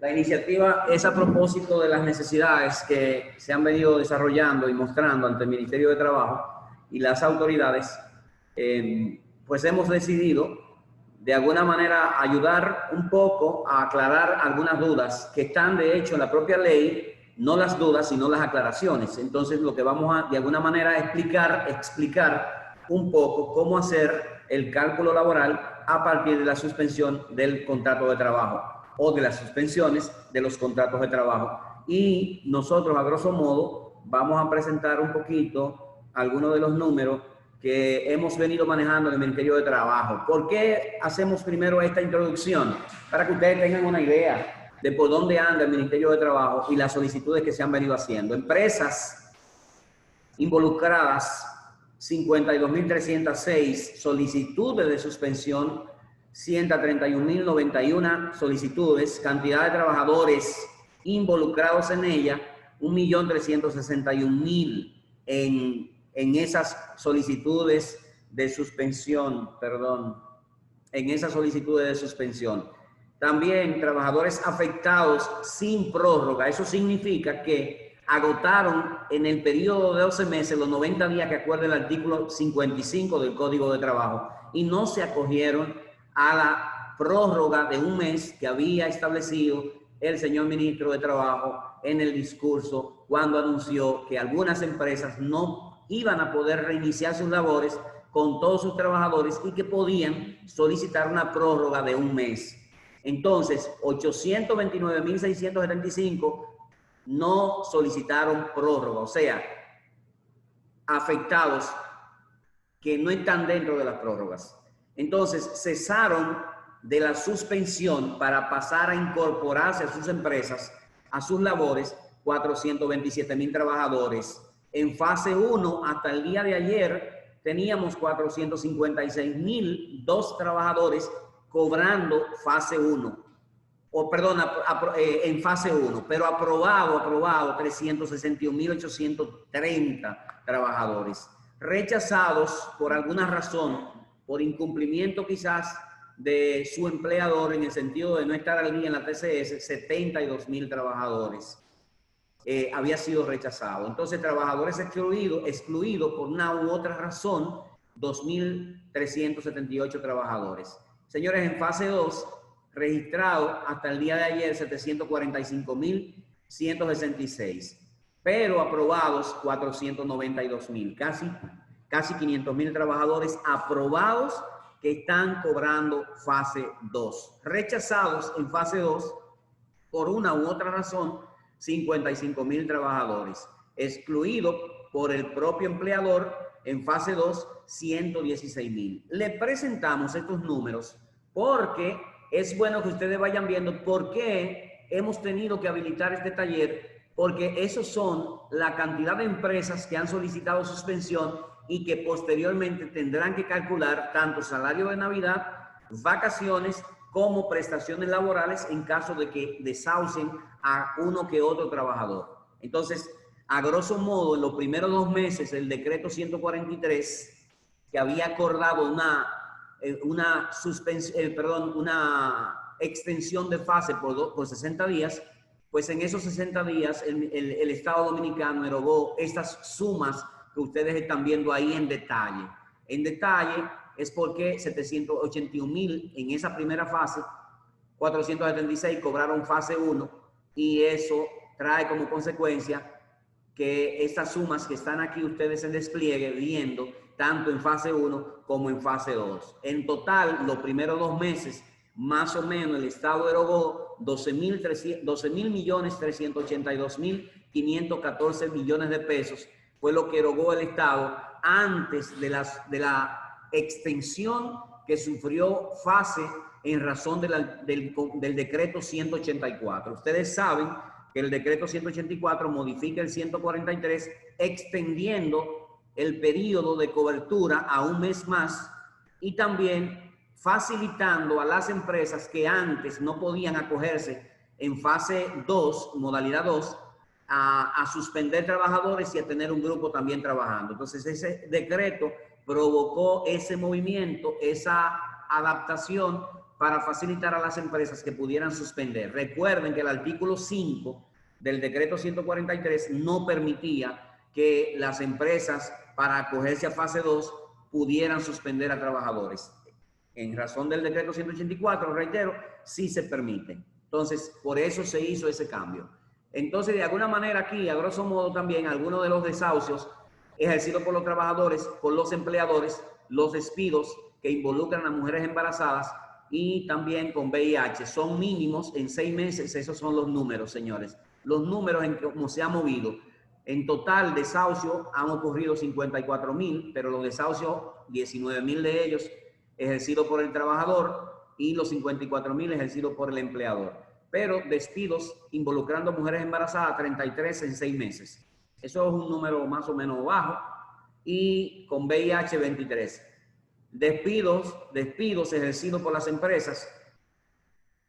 La iniciativa es a propósito de las necesidades que se han venido desarrollando y mostrando ante el Ministerio de Trabajo y las autoridades, pues hemos decidido de alguna manera ayudar un poco a aclarar algunas dudas que están de hecho en la propia ley, no las dudas sino las aclaraciones. Entonces lo que vamos a de alguna manera explicar un poco cómo hacer el cálculo laboral a partir de la suspensión del contrato de trabajo o de las suspensiones de los contratos de trabajo. Y nosotros, a grosso modo, vamos a presentar un poquito algunos de los números que hemos venido manejando en el Ministerio de Trabajo. ¿Por qué hacemos primero esta introducción? Para que ustedes tengan una idea de por dónde anda el Ministerio de Trabajo y las solicitudes que se han venido haciendo. Empresas involucradas, 52.306 solicitudes de suspensión, 131.091 solicitudes, cantidad de trabajadores involucrados en ella, 1.361.000 en esas solicitudes de suspensión, en esas solicitudes de suspensión. También trabajadores afectados sin prórroga. Eso significa que agotaron en el periodo de 12 meses los 90 días que acuerda el artículo 55 del Código de Trabajo y no se acogieron a la prórroga de un mes que había establecido el señor ministro de Trabajo en el discurso cuando anunció que algunas empresas no iban a poder reiniciar sus labores con todos sus trabajadores y que podían solicitar una prórroga de un mes. Entonces, 829.675 no solicitaron prórroga, o sea, afectados que no están dentro de las prórrogas. Entonces, cesaron de la suspensión para pasar a incorporarse a sus empresas, a sus labores, 427.000 trabajadores. En fase 1, hasta el día de ayer, teníamos 456.002 trabajadores cobrando fase 1. En fase 1, pero aprobado 361.830 trabajadores. Rechazados por alguna razón, por incumplimiento quizás de su empleador en el sentido de no estar al día en la TCS, 72.000 trabajadores. Había sido rechazado. Entonces, trabajadores excluidos por una u otra razón, 2.378 trabajadores. Señores, en fase 2, registrado hasta el día de ayer 745.166, pero aprobados 492.000, casi 500.000 trabajadores aprobados que están cobrando fase 2. Rechazados en fase 2 por una u otra razón, 55.000 trabajadores. Excluido por el propio empleador en fase 2, 116.000. Le presentamos estos números porque es bueno que ustedes vayan viendo por qué hemos tenido que habilitar este taller, porque esos son la cantidad de empresas que han solicitado suspensión y que posteriormente tendrán que calcular tanto salario de Navidad, vacaciones, como prestaciones laborales en caso de que desahucien a uno que otro trabajador. Entonces, a grosso modo, en los primeros 2 meses, el decreto 143, que había acordado una extensión de fase por 60 días, pues en esos 60 días el Estado Dominicano erogó estas sumas que ustedes están viendo ahí en detalle. En detalle es porque 781.000 en esa primera fase, 476 cobraron fase 1 y eso trae como consecuencia que estas sumas que están aquí ustedes en despliegue viendo tanto en fase 1 como en fase 2. En total, los primeros 2 meses, más o menos, el Estado erogó 12.382.514 millones de pesos. Fue lo que erogó el Estado antes de la extensión que sufrió fase en razón del decreto 184. Ustedes saben que el decreto 184 modifica el 143 extendiendo el periodo de cobertura a un mes más y también facilitando a las empresas que antes no podían acogerse en fase 2, modalidad 2, a suspender trabajadores y a tener un grupo también trabajando. Entonces ese decreto provocó ese movimiento, esa adaptación para facilitar a las empresas que pudieran suspender. Recuerden que el artículo 5 del decreto 143 no permitía que las empresas, para acogerse a fase 2, pudieran suspender a trabajadores. En razón del decreto 184, reitero, sí se permite. Entonces, por eso se hizo ese cambio. Entonces, de alguna manera aquí, a grosso modo también, algunos de los desahucios ejercidos por los trabajadores, por los empleadores, los despidos que involucran a mujeres embarazadas y también con VIH, son mínimos en 6 meses. Esos son los números, señores. Los números en cómo se ha movido. En total, desahucios han ocurrido 54,000, pero los desahucios, 19,000 de ellos ejercidos por el trabajador y los 54,000 ejercidos por el empleador. Pero despidos involucrando mujeres embarazadas, 33 en 6 meses. Eso es un número más o menos bajo. Y con VIH, 23. Despidos ejercidos por las empresas,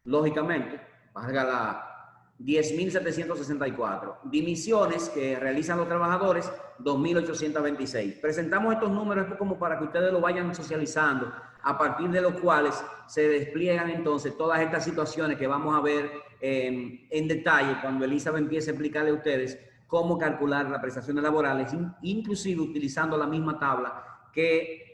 lógicamente, valga la 10,764. Dimisiones que realizan los trabajadores, 2,826. Presentamos estos números como para que ustedes lo vayan socializando, a partir de los cuales se despliegan entonces todas estas situaciones que vamos a ver en detalle cuando Elizabeth empiece a explicarle a ustedes cómo calcular las prestaciones laborales, inclusive utilizando la misma tabla que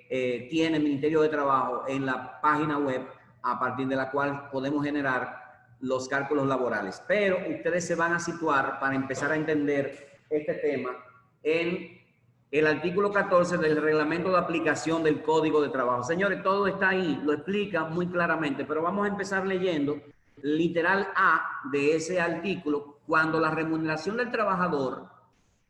tiene el Ministerio de Trabajo en la página web, a partir de la cual podemos generar los cálculos laborales. Pero ustedes se van a situar para empezar a entender este tema en el artículo 14 del reglamento de aplicación del Código de Trabajo. Señores, todo está ahí, lo explica muy claramente, pero vamos a empezar leyendo literal A de ese artículo. Cuando la remuneración del trabajador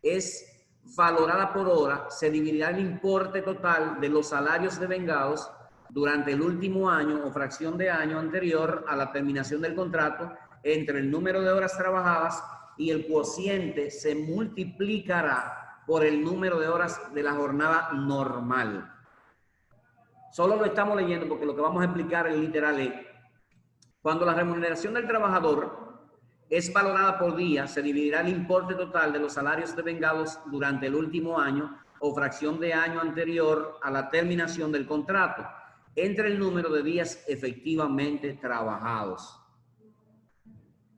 es valorada por hora, se dividirá el importe total de los salarios devengados durante el último año o fracción de año anterior a la terminación del contrato entre el número de horas trabajadas, y el cociente se multiplicará por el número de horas de la jornada normal. Solo lo estamos leyendo porque lo que vamos a explicar en literal es: cuando la remuneración del trabajador es valorada por día, se dividirá el importe total de los salarios devengados durante el último año o fracción de año anterior a la terminación del contrato entre el número de días efectivamente trabajados.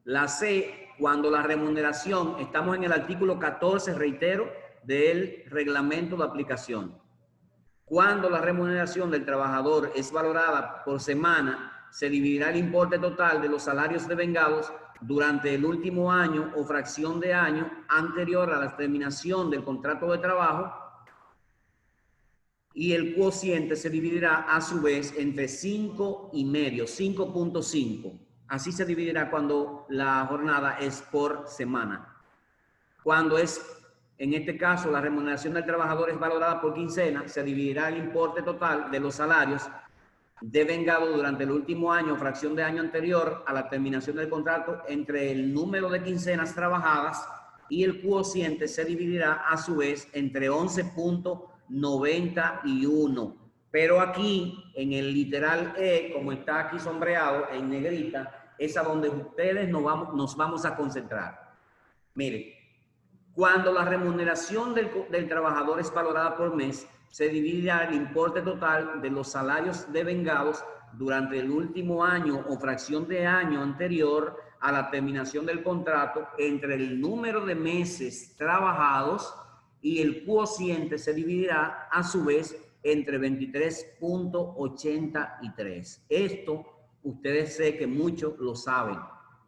La C, cuando la remuneración, estamos en el artículo 14, reitero, del reglamento de aplicación. Cuando la remuneración del trabajador es valorada por semana, se dividirá el importe total de los salarios devengados durante el último año o fracción de año anterior a la terminación del contrato de trabajo, y el cociente se dividirá a su vez entre 5,5, 5.5. Así se dividirá cuando la jornada es por semana. Cuando es, en este caso, la remuneración del trabajador es valorada por quincena, se dividirá el importe total de los salarios devengados durante el último año o fracción de año anterior a la terminación del contrato entre el número de quincenas trabajadas, y el cociente se dividirá a su vez entre 11.91. Pero aquí, en el literal E, como está aquí sombreado en negrita, es a donde ustedes nos vamos a concentrar. Miren, cuando la remuneración del trabajador es valorada por mes, se dividirá el importe total de los salarios devengados durante el último año o fracción de año anterior a la terminación del contrato entre el número de meses trabajados, y el cociente se dividirá a su vez entre 23.83. Esto ustedes sé que muchos lo saben,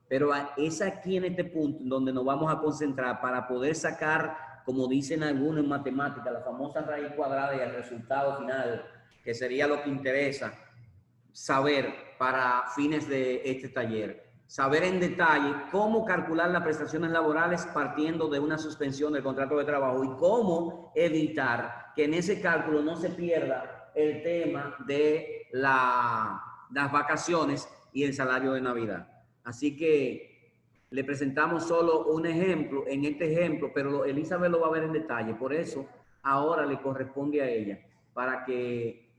pero es aquí en este punto donde nos vamos a concentrar para poder sacar, como dicen algunos en matemáticas, la famosa raíz cuadrada y el resultado final, que sería lo que interesa saber para fines de este taller. Saber en detalle cómo calcular las prestaciones laborales partiendo de una suspensión del contrato de trabajo, y cómo evitar que en ese cálculo no se pierda el tema de las vacaciones y el salario de Navidad. Así que le presentamos solo un ejemplo en este ejemplo, pero Elizabeth lo va a ver en detalle. Por eso ahora le corresponde a ella, para que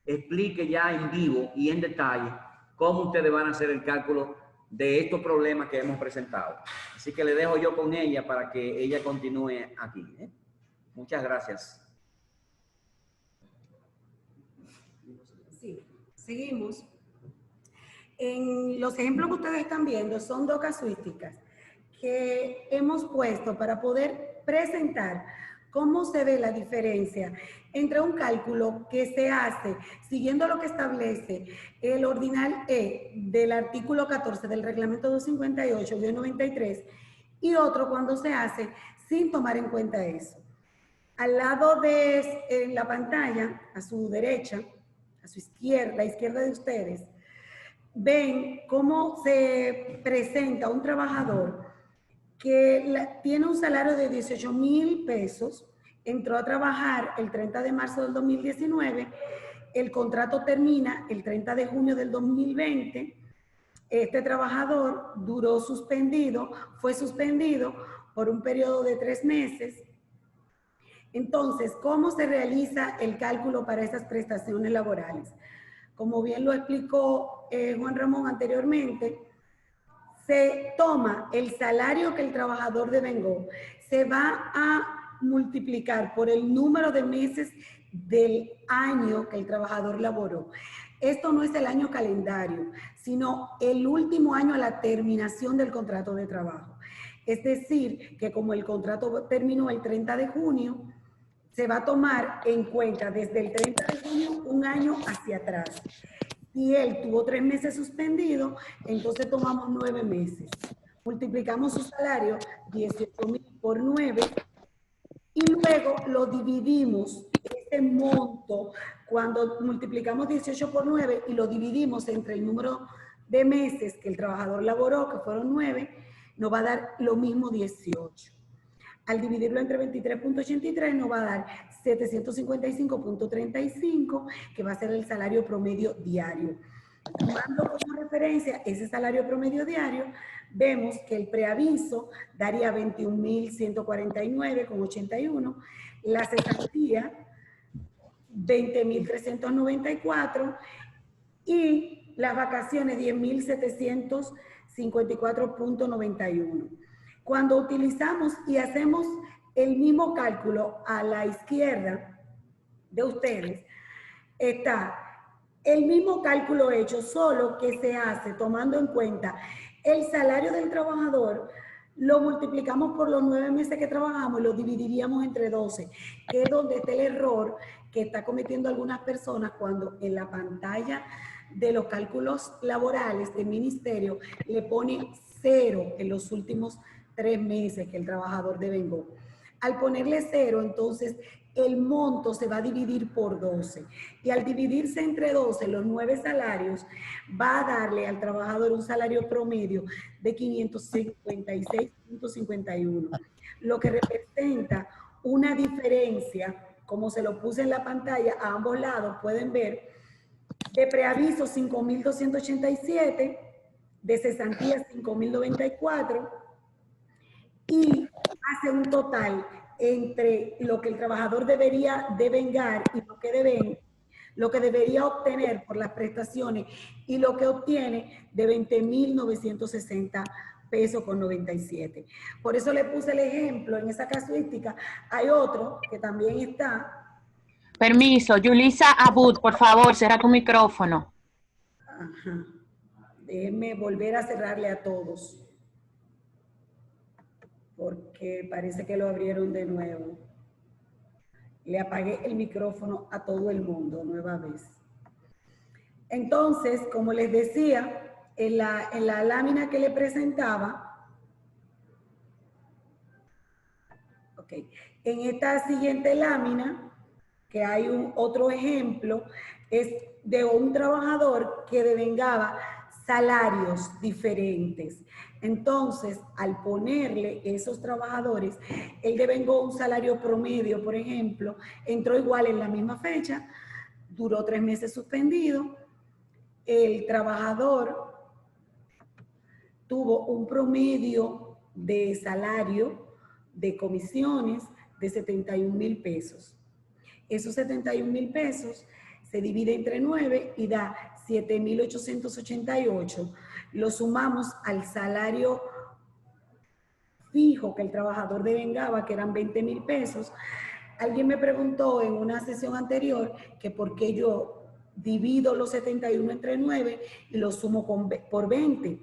explique ya en vivo y en detalle cómo ustedes van a hacer el cálculo de estos problemas que hemos presentado. Así que le dejo yo con ella para que ella continúe aquí. Muchas gracias. Sí, seguimos. En los ejemplos que ustedes están viendo son dos casuísticas que hemos puesto para poder presentar cómo se ve la diferencia entre un cálculo que se hace siguiendo lo que establece el ordinal E del artículo 14 del reglamento 258-93 y otro cuando se hace sin tomar en cuenta eso. Al lado de la pantalla, a su derecha, a su izquierda, la izquierda de ustedes, ven cómo se presenta un trabajador que tiene un salario de 18,000 pesos, entró a trabajar el 30 de marzo del 2019, el contrato termina el 30 de junio del 2020, este trabajador fue suspendido por un periodo de 3 meses. Entonces, ¿cómo se realiza el cálculo para esas prestaciones laborales? Como bien lo explicó Juan Ramón anteriormente, se toma el salario que el trabajador devengó, se va a multiplicar por el número de meses del año que el trabajador laboró. Esto no es el año calendario, sino el último año a la terminación del contrato de trabajo. Es decir, que como el contrato terminó el 30 de junio, se va a tomar en cuenta desde el 30 de junio un año hacia atrás. Si él tuvo 3 meses suspendido, entonces tomamos 9 meses. Multiplicamos su salario, 18,000 por 9, y luego lo dividimos, ese monto, cuando multiplicamos 18 por 9 y lo dividimos entre el número de meses que el trabajador laboró, que fueron 9, nos va a dar lo mismo 18. Al dividirlo entre 23.83 nos va a dar 755.35, que va a ser el salario promedio diario. Tomando como referencia ese salario promedio diario, vemos que el preaviso daría 21.149,81, la cesantía 20.394 y las vacaciones 10.754.91. Cuando utilizamos y hacemos el mismo cálculo a la izquierda de ustedes, está el mismo cálculo hecho, solo que se hace tomando en cuenta el salario del trabajador, lo multiplicamos por los 9 meses que trabajamos y lo dividiríamos entre 12, que es donde está el error que está cometiendo algunas personas cuando en la pantalla de los cálculos laborales del ministerio le pone 0 en los últimos 3 meses que el trabajador devengó. Al ponerle 0, entonces el monto se va a dividir por 12. Y al dividirse entre 12, los 9 salarios, va a darle al trabajador un salario promedio de 556.51, lo que representa una diferencia, como se lo puse en la pantalla, a ambos lados pueden ver, de preaviso 5.287, de cesantía 5.094, y hace un total entre lo que el trabajador debería devengar y lo que debería obtener por las prestaciones y lo que obtiene de 20.960 pesos con 97. Por eso le puse el ejemplo en esa casuística. Hay otro que también está. Permiso, Yulisa Abud, por favor, cierra tu micrófono. Ajá. Déjenme volver a cerrarle a todos, porque parece que lo abrieron de nuevo. Le apagué el micrófono a todo el mundo nueva vez. Entonces, como les decía, en la lámina que le presentaba, okay, en esta siguiente lámina, que hay otro ejemplo, es de un trabajador que devengaba salarios diferentes. Entonces, al ponerle esos trabajadores, él devengó un salario promedio, por ejemplo, entró igual en la misma fecha, duró 3 meses suspendido, el trabajador tuvo un promedio de salario de comisiones de 71,000 pesos. Esos 71,000 pesos se divide entre 9 y da 7.888. Lo sumamos al salario fijo que el trabajador devengaba, que eran 20,000 pesos. Alguien me preguntó en una sesión anterior que por qué yo divido los 71 entre 9 y lo sumo por 20.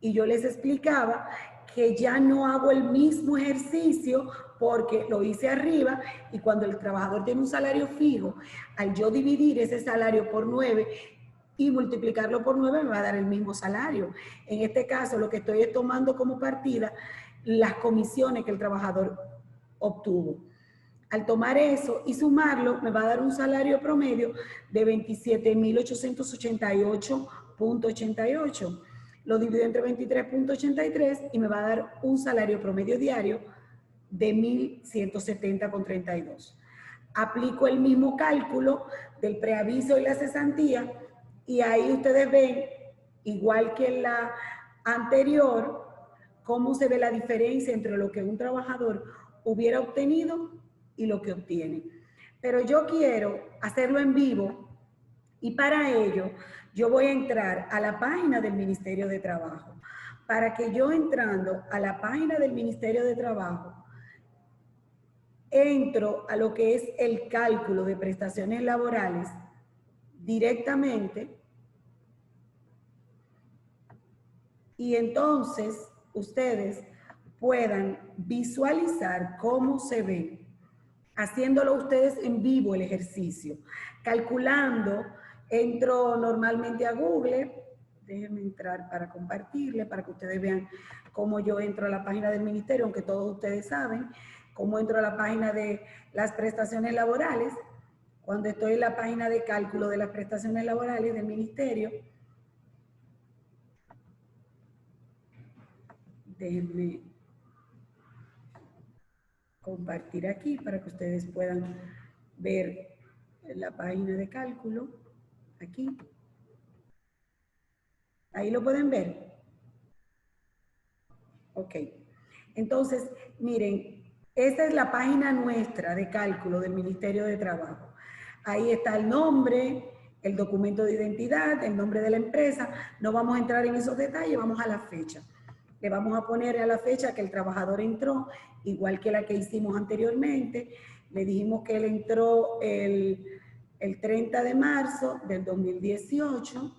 Y yo les explicaba que ya no hago el mismo ejercicio porque lo hice arriba y cuando el trabajador tiene un salario fijo, al yo dividir ese salario por 9 y multiplicarlo por 9 me va a dar el mismo salario. En este caso, lo que estoy es tomando como partida las comisiones que el trabajador obtuvo. Al tomar eso y sumarlo, me va a dar un salario promedio de 27.888.88. Lo divido entre 23.83 y me va a dar un salario promedio diario de 1.170.32. Aplico el mismo cálculo del preaviso y la cesantía y ahí ustedes ven, igual que en la anterior, cómo se ve la diferencia entre lo que un trabajador hubiera obtenido y lo que obtiene. Pero yo quiero hacerlo en vivo y para ello yo voy a entrar a la página del Ministerio de Trabajo. Para que yo entrando a la página del Ministerio de Trabajo, entro a lo que es el cálculo de prestaciones laborales directamente y entonces ustedes puedan visualizar cómo se ve, haciéndolo ustedes en vivo el ejercicio, calculando. Entro normalmente a Google, déjenme entrar para compartirle, para que ustedes vean cómo yo entro a la página del ministerio, aunque todos ustedes saben cómo entro a la página de las prestaciones laborales. Cuando estoy en la página de cálculo de las prestaciones laborales del ministerio, déjenme compartir aquí para que ustedes puedan ver la página de cálculo. Aquí. Ahí lo pueden ver. Ok. Entonces, miren, esta es la página nuestra de cálculo del Ministerio de Trabajo. Ahí está el nombre, el documento de identidad, el nombre de la empresa. No vamos a entrar en esos detalles, vamos a la fecha. Le vamos a poner a la fecha que el trabajador entró, igual que la que hicimos anteriormente. Le dijimos que él entró el 30 de marzo del 2018.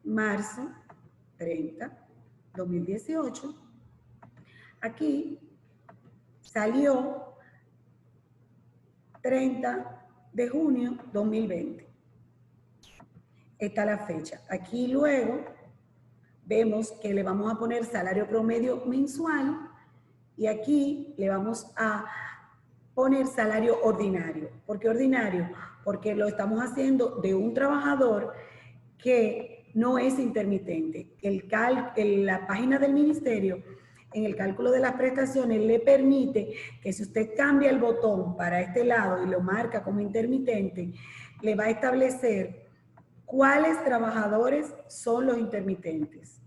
Marzo 30, 2018. Aquí salió 30 de junio 2020. Esta es la fecha. Aquí luego vemos que le vamos a poner salario promedio mensual y aquí le vamos a poner salario ordinario. ¿Por qué ordinario? Porque lo estamos haciendo de un trabajador que no es intermitente. La página del ministerio, en el cálculo de las prestaciones, le permite que si usted cambia el botón para este lado y lo marca como intermitente, le va a establecer cuáles trabajadores son los intermitentes.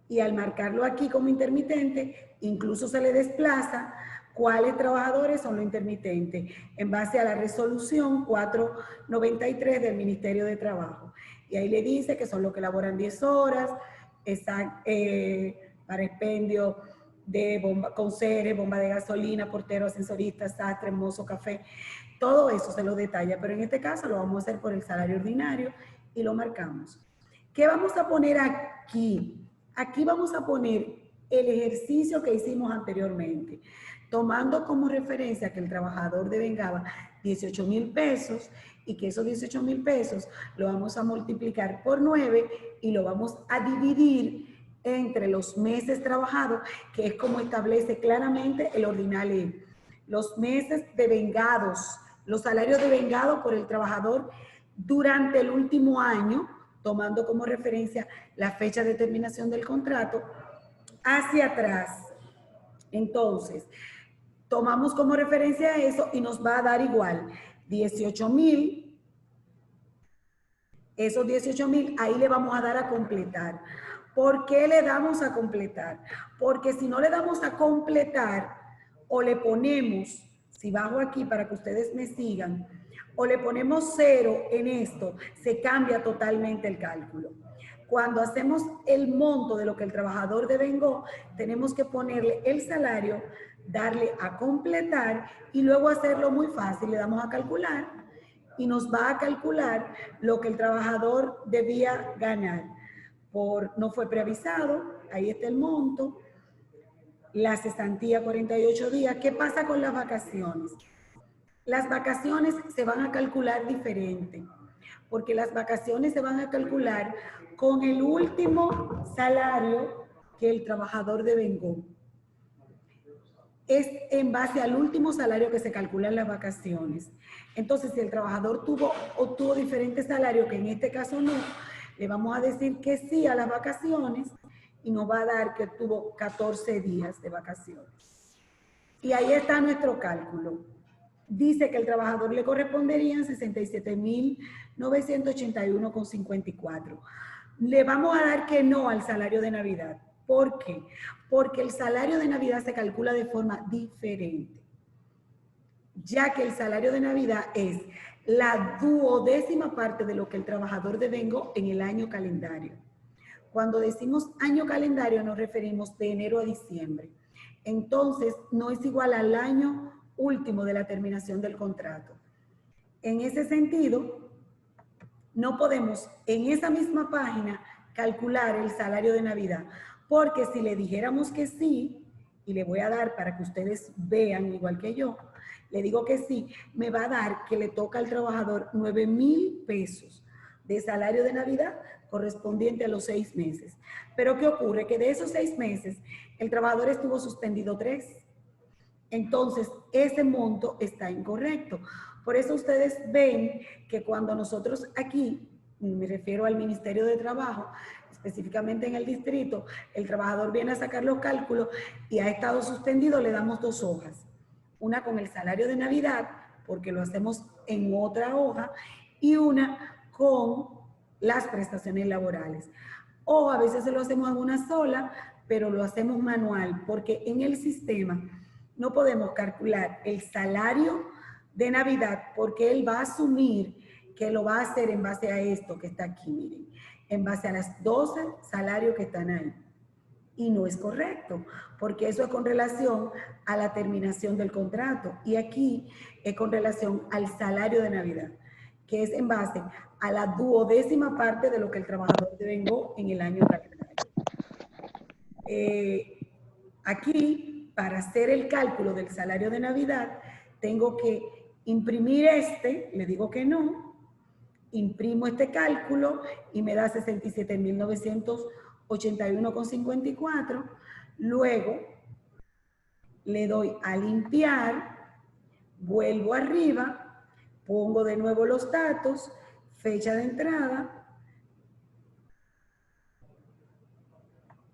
Y al marcarlo aquí como intermitente, incluso se le desplaza cuáles trabajadores son los intermitentes, en base a la resolución 493 del Ministerio de Trabajo. Y ahí le dice que son los que laboran 10 horas, están para expendio de bomba, conserje, bomba de gasolina, portero, ascensorista, sastre, mozo, café. Todo eso se lo detalla, pero en este caso lo vamos a hacer por el salario ordinario y lo marcamos. ¿Qué vamos a poner aquí? Aquí vamos a poner el ejercicio que hicimos anteriormente, tomando como referencia que el trabajador devengaba 18,000 pesos y que esos 18,000 pesos lo vamos a multiplicar por 9 y lo vamos a dividir entre los meses trabajados, que es como establece claramente el ordinal E. Los meses devengados, los salarios devengados por el trabajador durante el último año, tomando como referencia la fecha de terminación del contrato, hacia atrás. Entonces, tomamos como referencia eso y nos va a dar igual 18,000. Esos 18,000, ahí le vamos a dar a completar. ¿Por qué le damos a completar? Porque si no le damos a completar o le ponemos, si bajo aquí para que ustedes me sigan, o le ponemos 0 en esto, se cambia totalmente el cálculo. cuando hacemos el monto de lo que el trabajador devengó, tenemos que ponerle el salario, darle a completar y luego hacerlo muy fácil. Le damos a calcular y nos va a calcular lo que el trabajador debía ganar. No fue preavisado, ahí está el monto, la cesantía 48 días. ¿Qué pasa con las vacaciones? Las vacaciones se van a calcular diferente, porque las vacaciones se van a calcular con el último salario que el trabajador devengó. Es en base al último salario que se calculan las vacaciones. Entonces, si el trabajador obtuvo diferentes salarios, que en este caso no, le vamos a decir que sí a las vacaciones y nos va a dar que tuvo 14 días de vacaciones. Y ahí está nuestro cálculo. Dice que el trabajador le corresponderían 67.981,54. Le vamos a dar que no al salario de Navidad. ¿Por qué? Porque el salario de Navidad se calcula de forma diferente, ya que el salario de Navidad es la 12ª parte de lo que el trabajador devengó en el año calendario. Cuando decimos año calendario nos referimos de enero a diciembre. Entonces, no es igual al año último de la terminación del contrato. En ese sentido, no podemos en esa misma página calcular el salario de Navidad, porque si le dijéramos que sí, y le voy a dar para que ustedes vean igual que yo, le digo que sí, me va a dar que le toca al trabajador 9,000 pesos de salario de Navidad correspondiente a los 6 meses. Pero ¿qué ocurre? Que de esos 6 meses, el trabajador estuvo suspendido 3. Entonces, ese monto está incorrecto. Por eso ustedes ven que cuando nosotros aquí, me refiero al Ministerio de Trabajo, específicamente en el distrito, el trabajador viene a sacar los cálculos y ha estado suspendido, le damos 2 hojas. Una con el salario de Navidad, porque lo hacemos en otra hoja, y una con las prestaciones laborales. O a veces se lo hacemos en una sola, pero lo hacemos manual, porque en el sistema no podemos calcular el salario de Navidad, porque él va a asumir que lo va a hacer en base a esto que está aquí, miren, en base a las 12 salarios que están ahí. Y no es correcto, porque eso es con relación a la terminación del contrato. Y aquí es con relación al salario de Navidad, que es en base a la 12ª parte de lo que el trabajador devengó en el año calendario. Aquí, para hacer el cálculo del salario de Navidad, tengo que imprimir le digo que no, imprimo este cálculo y me da 67.981,54. Luego le doy a limpiar, vuelvo arriba, pongo de nuevo los datos, fecha de entrada,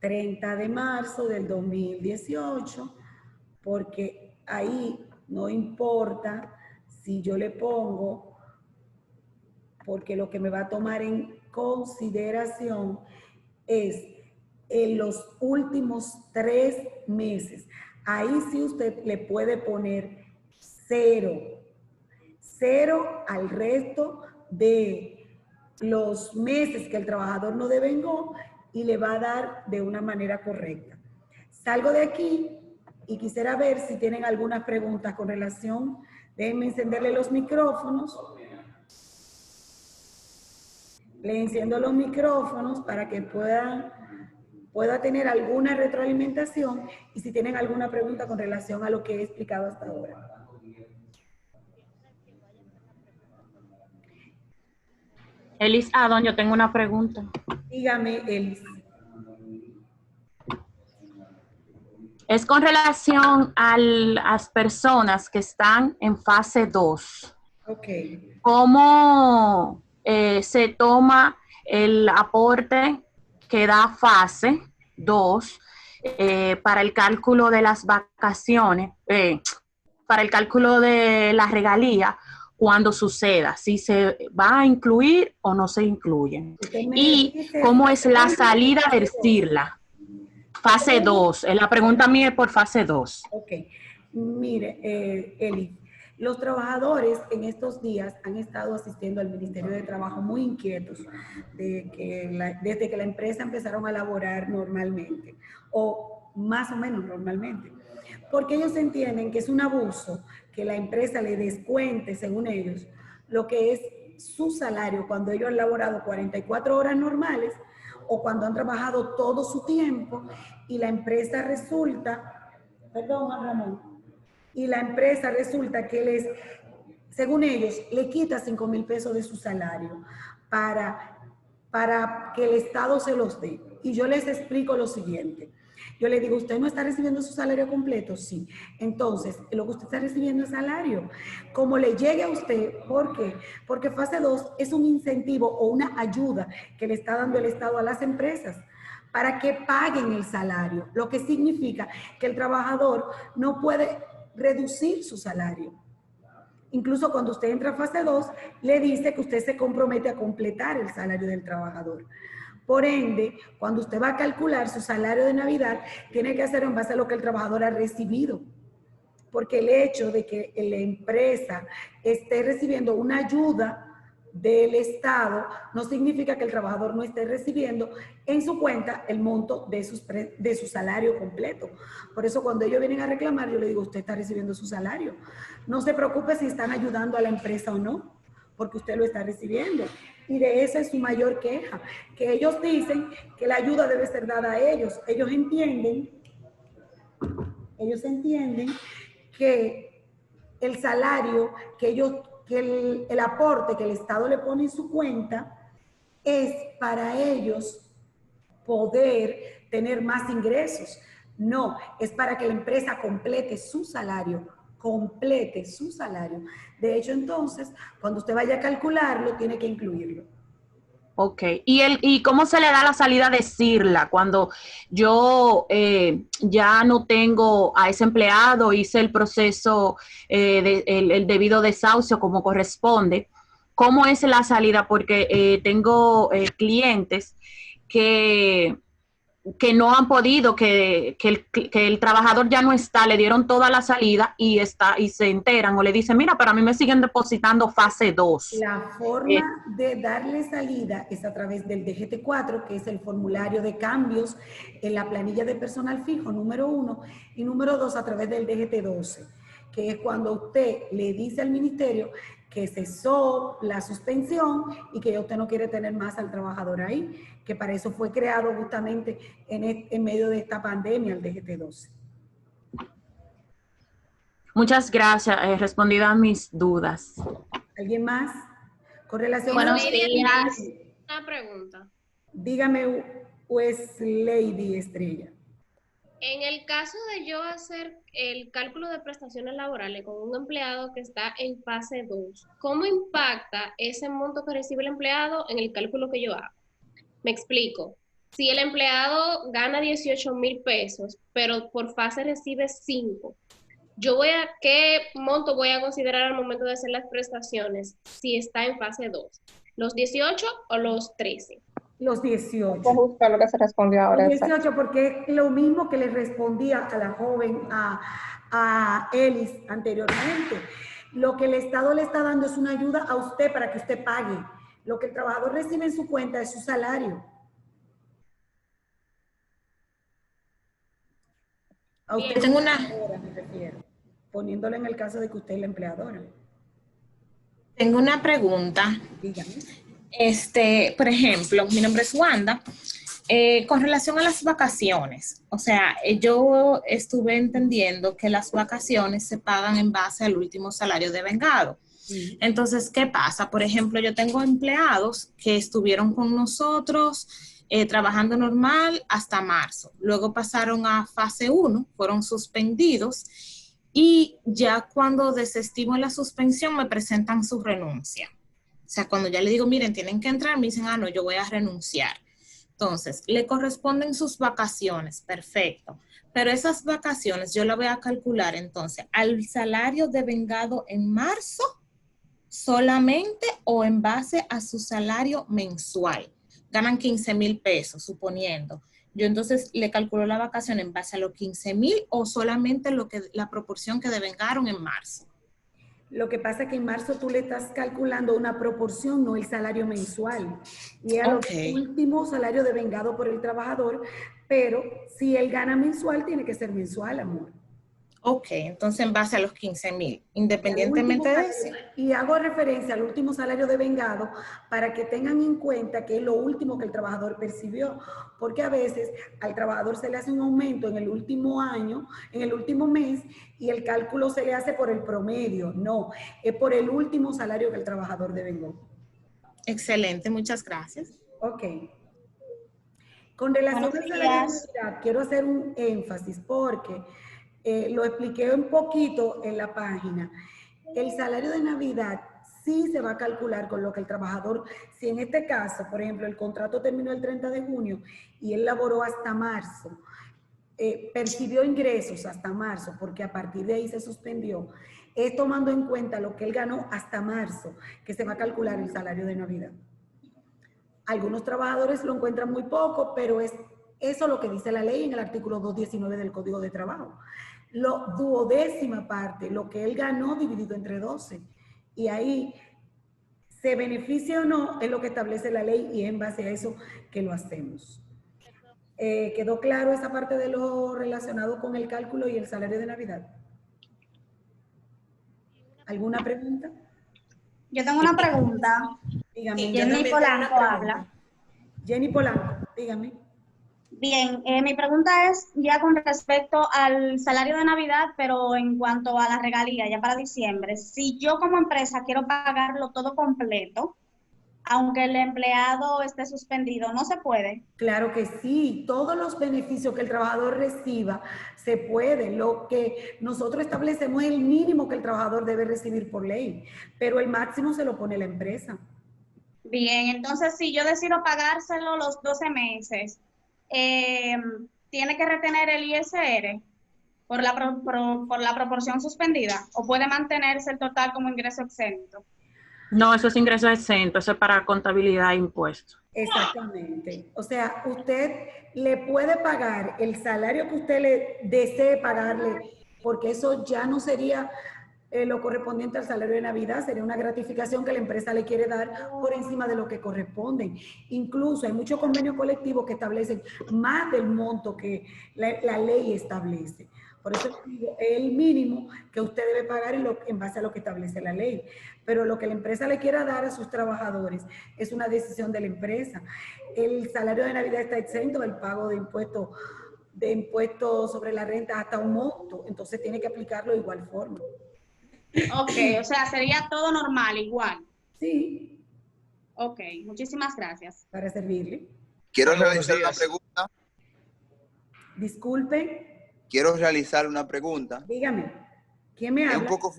30 de marzo del 2018, porque ahí no importa si yo le pongo, porque lo que me va a tomar en consideración es en los últimos 3 meses. Ahí sí usted le puede poner 0 al resto de los meses que el trabajador no devengó y le va a dar de una manera correcta. Salgo de aquí y quisiera ver si tienen alguna pregunta con relación. Déjenme encenderle los micrófonos. Le enciendo los micrófonos para que pueda tener alguna retroalimentación y si tienen alguna pregunta con relación a lo que he explicado hasta ahora. Elis Adon, yo tengo una pregunta. Dígame, Elis. Es con relación a las personas que están en fase 2. Ok. ¿Cómo se toma el aporte que da fase 2 para el cálculo de las vacaciones, para el cálculo de la regalía cuando suceda? ¿Si se va a incluir o no se incluye? ¿Y cómo es la salida de decirla? Fase 2. La pregunta mía es por fase 2. Ok. Mire, Eli, Los trabajadores en estos días han estado asistiendo al Ministerio de Trabajo muy inquietos desde que la empresa empezaron a laborar normalmente, o más o menos normalmente, porque ellos entienden que es un abuso que la empresa le descuente, según ellos, lo que es su salario cuando ellos han laborado 44 horas normales o cuando han trabajado todo su tiempo y la empresa resulta, perdón, Ramón, y la empresa resulta que les, según ellos, le quita 5,000 pesos de su salario para que el Estado se los dé. Y yo les explico lo siguiente. Yo le digo, ¿usted no está recibiendo su salario completo? Sí. Entonces, lo que usted está recibiendo es salario. Como le llegue a usted, ¿por qué? Porque fase 2 es un incentivo o una ayuda que le está dando el Estado a las empresas para que paguen el salario, lo que significa que el trabajador no puede reducir su salario. Incluso cuando usted entra a fase 2, le dice que usted se compromete a completar el salario del trabajador. Por ende, cuando usted va a calcular su salario de Navidad, tiene que hacerlo en base a lo que el trabajador ha recibido. Porque el hecho de que la empresa esté recibiendo una ayuda del Estado no significa que el trabajador no esté recibiendo en su cuenta el monto de su salario completo. Por eso cuando ellos vienen a reclamar, yo le digo, usted está recibiendo su salario. No se preocupe si están ayudando a la empresa o no, porque usted lo está recibiendo. Y de esa es su mayor queja, que ellos dicen que la ayuda debe ser dada a ellos. Ellos entienden que el salario que el aporte que el Estado le pone en su cuenta es para ellos poder tener más ingresos. No, es para que la empresa complete su salario. De hecho, entonces, cuando usted vaya a calcularlo, tiene que incluirlo. Ok, ¿y cómo se le da la salida a decirla cuando yo ya no tengo a ese empleado, hice el proceso, el debido desahucio como corresponde? ¿Cómo es la salida? Porque tengo clientes que no han podido, que el trabajador ya no está, le dieron toda la salida y se enteran o le dicen, mira, pero a mí me siguen depositando fase 2. La forma de darle salida es a través del DGT4, que es el formulario de cambios en la planilla de personal fijo, número 1, y número 2 a través del DGT12, que es cuando usted le dice al ministerio que cesó la suspensión y que usted no quiere tener más al trabajador ahí, que para eso fue creado justamente en medio de esta pandemia el DGT12. Muchas gracias, respondido a mis dudas. ¿Alguien más? Con relación Buenos a... días. Una pregunta. Dígame, pues, Lady Estrella. En el caso de yo hacer el cálculo de prestaciones laborales con un empleado que está en fase 2, ¿cómo impacta ese monto que recibe el empleado en el cálculo que yo hago? Me explico. Si el empleado gana 18,000 pesos, pero por fase recibe 5, ¿qué monto voy a considerar al momento de hacer las prestaciones si está en fase 2? ¿Los 18 o los 13? Los 18. Justo lo que se respondió ahora. Los 18, porque es lo mismo que le respondía a la joven, a Elis anteriormente. Lo que el Estado le está dando es una ayuda a usted para que usted pague. Lo que el trabajador recibe en su cuenta es su salario. A usted Bien. me refiero, poniéndolo en el caso de que usted es la empleadora. Tengo una pregunta. Dígame. Por ejemplo, mi nombre es Wanda. Con relación a las vacaciones, o sea, yo estuve entendiendo que las vacaciones se pagan en base al último salario devengado. Sí. Entonces, ¿qué pasa? Por ejemplo, yo tengo empleados que estuvieron con nosotros trabajando normal hasta marzo. Luego pasaron a fase 1, fueron suspendidos y ya cuando desestiman la suspensión me presentan su renuncia. O sea, cuando ya le digo, miren, tienen que entrar, me dicen, no, yo voy a renunciar. Entonces, le corresponden sus vacaciones, perfecto. Pero esas vacaciones yo las voy a calcular entonces al salario devengado en marzo solamente o en base a su salario mensual. Ganan 15,000 pesos, suponiendo. Yo entonces le calculo la vacación en base a los 15,000 o solamente la proporción que devengaron en marzo. Lo que pasa es que en marzo tú le estás calculando una proporción, no el salario mensual. Y es a los últimos salarios devengado por el trabajador, pero si él gana mensual, tiene que ser mensual, amor. Ok, entonces en base a los 15,000, independientemente de eso. Y hago referencia al último salario devengado para que tengan en cuenta que es lo último que el trabajador percibió, porque a veces al trabajador se le hace un aumento en el último año, en el último mes, y el cálculo se le hace por el promedio. No, es por el último salario que el trabajador devengó. Excelente, muchas gracias. Ok. Con relación al salario de Navidad, quiero hacer un énfasis porque lo expliqué un poquito en la página. El salario de Navidad sí se va a calcular con lo que el trabajador, si en este caso, por ejemplo, el contrato terminó el 30 de junio y él laboró hasta marzo, percibió ingresos hasta marzo, porque a partir de ahí se suspendió, es tomando en cuenta lo que él ganó hasta marzo, que se va a calcular el salario de Navidad. Algunos trabajadores lo encuentran muy poco, pero es eso lo que dice la ley en el artículo 219 del Código de Trabajo. Lo duodécima parte, lo que él ganó dividido entre 12. Y ahí, se beneficia o no, es lo que establece la ley y es en base a eso que lo hacemos. ¿Quedó claro esa parte de lo relacionado con el cálculo y el salario de Navidad? ¿Alguna pregunta? Yo tengo una pregunta. Dígame. Jenny Polanco habla. Jenny Polanco, dígame. Bien, mi pregunta es ya con respecto al salario de Navidad, pero en cuanto a la regalía, ya para diciembre. Si yo como empresa quiero pagarlo todo completo, aunque el empleado esté suspendido, ¿no se puede? Claro que sí, todos los beneficios que el trabajador reciba se puede. Lo que nosotros establecemos es el mínimo que el trabajador debe recibir por ley, pero el máximo se lo pone la empresa. Bien, entonces si yo decido pagárselo los 12 meses, ¿tiene que retener el ISR por la proporción suspendida o puede mantenerse el total como ingreso exento? No, eso es ingreso exento, eso es para contabilidad e impuestos. Exactamente. O sea, usted le puede pagar el salario que usted le desee pagarle, porque eso ya no sería lo correspondiente al salario de Navidad, sería una gratificación que la empresa le quiere dar por encima de lo que corresponden. Incluso hay muchos convenios colectivos que establecen más del monto que la ley establece. Por eso digo, es el mínimo que usted debe pagar en base a lo que establece la ley. Pero lo que la empresa le quiera dar a sus trabajadores es una decisión de la empresa. El salario de Navidad está exento del pago de impuestos sobre la renta hasta un monto, entonces tiene que aplicarlo de igual forma. Ok, o sea, sería todo normal, igual. Sí. Ok, muchísimas gracias. Para servirle. Quiero realizar una pregunta. Disculpe. Quiero realizar una pregunta. Dígame. ¿Quién me habla? Es un poco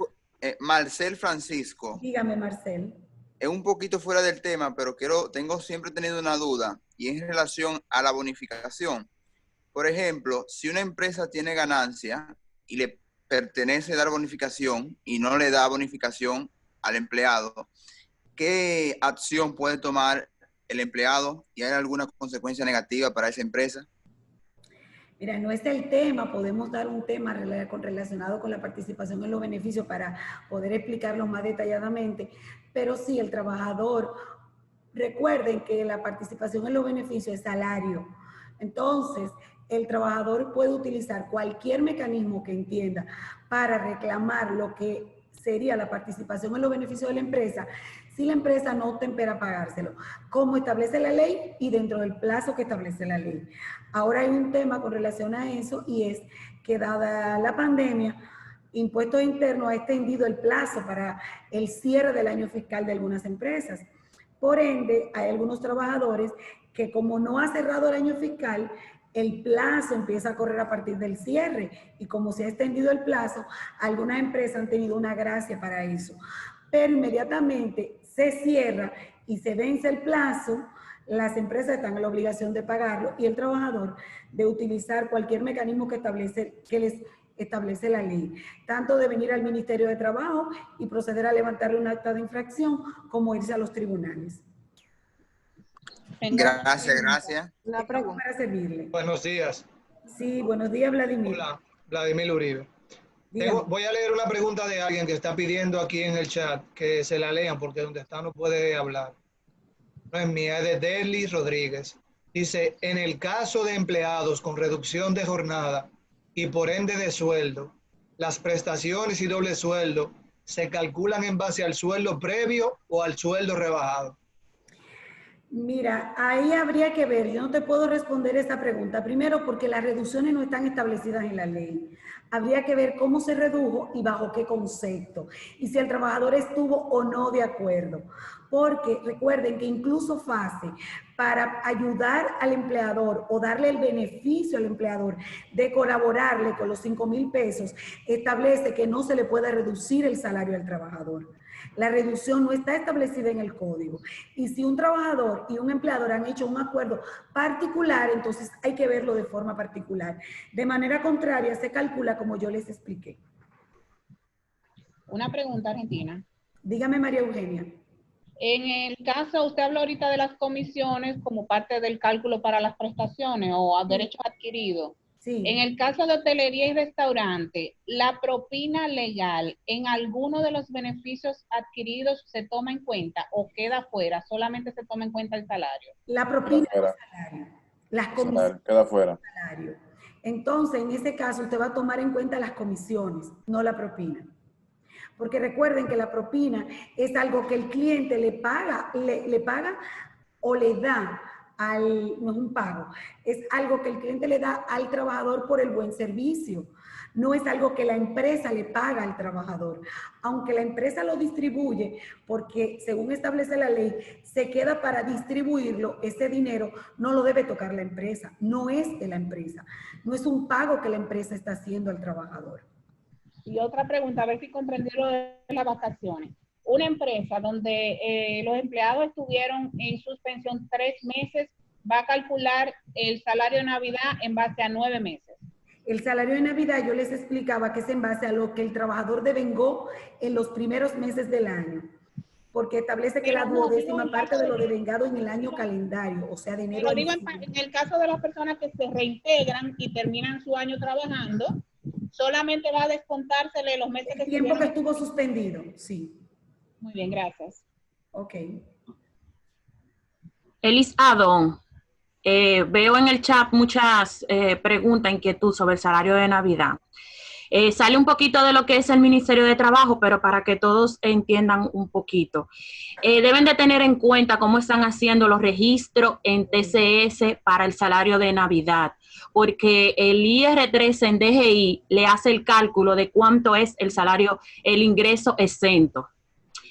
Marcel Francisco. Dígame, Marcel. Es un poquito fuera del tema, pero tengo siempre tenido una duda y es en relación a la bonificación. Por ejemplo, si una empresa tiene ganancia y le pertenece dar bonificación y no le da bonificación al empleado, ¿qué acción puede tomar el empleado? ¿Y hay alguna consecuencia negativa para esa empresa? Mira, no es el tema, podemos dar un tema relacionado con la participación en los beneficios para poder explicarlo más detalladamente, pero sí, el trabajador, recuerden que la participación en los beneficios es salario. Entonces, el trabajador puede utilizar cualquier mecanismo que entienda para reclamar lo que sería la participación en los beneficios de la empresa, si la empresa no tempera pagárselo, como establece la ley y dentro del plazo que establece la ley. Ahora hay un tema con relación a eso y es que dada la pandemia, Impuestos Internos ha extendido el plazo para el cierre del año fiscal de algunas empresas. Por ende, hay algunos trabajadores que como no ha cerrado el año fiscal, el plazo empieza a correr a partir del cierre y como se ha extendido el plazo, algunas empresas han tenido una gracia para eso. Pero inmediatamente se cierra y se vence el plazo, las empresas están en la obligación de pagarlo y el trabajador de utilizar cualquier mecanismo que les establece la ley, tanto de venir al Ministerio de Trabajo y proceder a levantarle un acta de infracción, como irse a los tribunales. Gracias. La pregunta para servirle. Buenos días. Sí, buenos días, Vladimir. Hola, Vladimir Uribe. Voy a leer una pregunta de alguien que está pidiendo aquí en el chat que se la lean porque donde está no puede hablar. No es mía, es de Deli Rodríguez. Dice, en el caso de empleados con reducción de jornada y por ende de sueldo, las prestaciones y doble sueldo se calculan en base al sueldo previo o al sueldo rebajado. Mira, ahí habría que ver, yo no te puedo responder esa pregunta. Primero, porque las reducciones no están establecidas en la ley. Habría que ver cómo se redujo y bajo qué concepto. Y si el trabajador estuvo o no de acuerdo. Porque recuerden que incluso FASE, para ayudar al empleador o darle el beneficio al empleador de colaborarle con los 5,000 pesos, establece que no se le puede reducir el salario al trabajador. La reducción no está establecida en el código. Y si un trabajador y un empleador han hecho un acuerdo particular, entonces hay que verlo de forma particular. De manera contraria, se calcula como yo les expliqué. Una pregunta, Argentina. Dígame, María Eugenia. En el caso, usted habló ahorita de las comisiones como parte del cálculo para las prestaciones o a derechos adquiridos. Sí. En el caso de hotelería y restaurante, ¿la propina legal en alguno de los beneficios adquiridos se toma en cuenta o queda fuera? ¿Solamente se toma en cuenta el salario? La propina es el salario. Las comisiones queda fuera. Salario. Entonces, en ese caso, usted va a tomar en cuenta las comisiones, no la propina. Porque recuerden que la propina es algo que el cliente le paga o le da no es un pago, es algo que el cliente le da al trabajador por el buen servicio. No es algo que la empresa le paga al trabajador. Aunque la empresa lo distribuye, porque según establece la ley, se queda para distribuirlo, ese dinero no lo debe tocar la empresa, no es de la empresa. No es un pago que la empresa está haciendo al trabajador. Y otra pregunta, a ver si comprendí lo de las vacaciones. Una empresa donde los empleados estuvieron en suspensión 3 meses, va a calcular el salario de Navidad en base a 9 meses. El salario de Navidad yo les explicaba que es en base a lo que el trabajador devengó en los primeros meses del año, porque establece que la duodécima parte de lo devengado en el año calendario, o sea, de enero a diciembre. En el caso de las personas que se reintegran y terminan su año trabajando, solamente va a descontársele los meses el tiempo que estuvo suspendido, sí. Muy bien, gracias. Ok. Elis Adon, veo en el chat muchas preguntas, inquietud sobre el salario de Navidad. Sale un poquito de lo que es el Ministerio de Trabajo, pero para que todos entiendan un poquito. Deben de tener en cuenta cómo están haciendo los registros en TCS para el salario de Navidad, porque el IR3 en DGI le hace el cálculo de cuánto es el salario, el ingreso exento.